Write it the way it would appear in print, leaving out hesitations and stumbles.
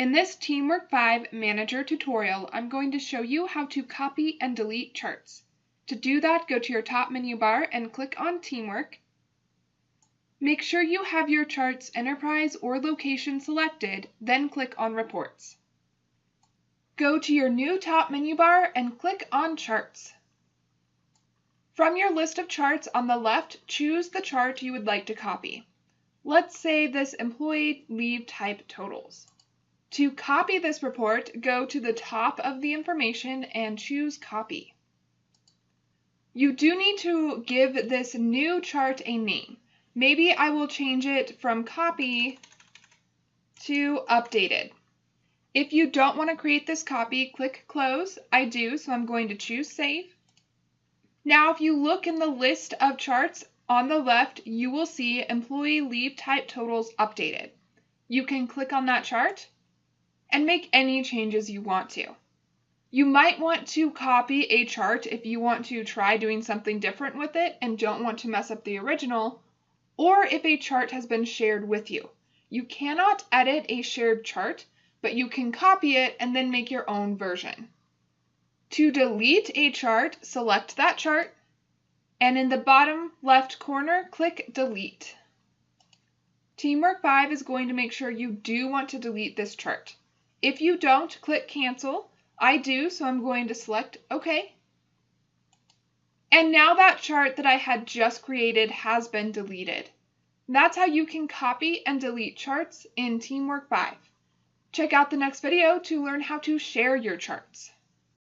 In this TeamWork 5 Manager tutorial, I'm going to show you how to copy and delete charts. To do that, go to your top menu bar and click on TeamWork. Make sure you have your chart's enterprise or location selected, then click on Reports. Go to your new top menu bar and click on Charts. From your list of charts on the left, choose the chart you would like to copy. Let's say this employee leave type totals. To copy this report, go to the top of the information and choose Copy. You do need to give this new chart a name. Maybe I will change it from Copy to Updated. If you don't want to create this copy, click Close. I do, so I'm going to choose Save. Now, if you look in the list of charts on the left, you will see Employee Leave Type Totals Updated. You can click on that chart and make any changes you want to. You might want to copy a chart if you want to try doing something different with it and don't want to mess up the original, or if a chart has been shared with you. You cannot edit a shared chart, but you can copy it and then make your own version. To delete a chart, select that chart, and in the bottom left corner, click Delete. TeamWork 5 is going to make sure you do want to delete this chart. If you don't, click Cancel. I do, so I'm going to select OK. And now that chart that I had just created has been deleted. That's how you can copy and delete charts in TeamWork 5. Check out the next video to learn how to share your charts.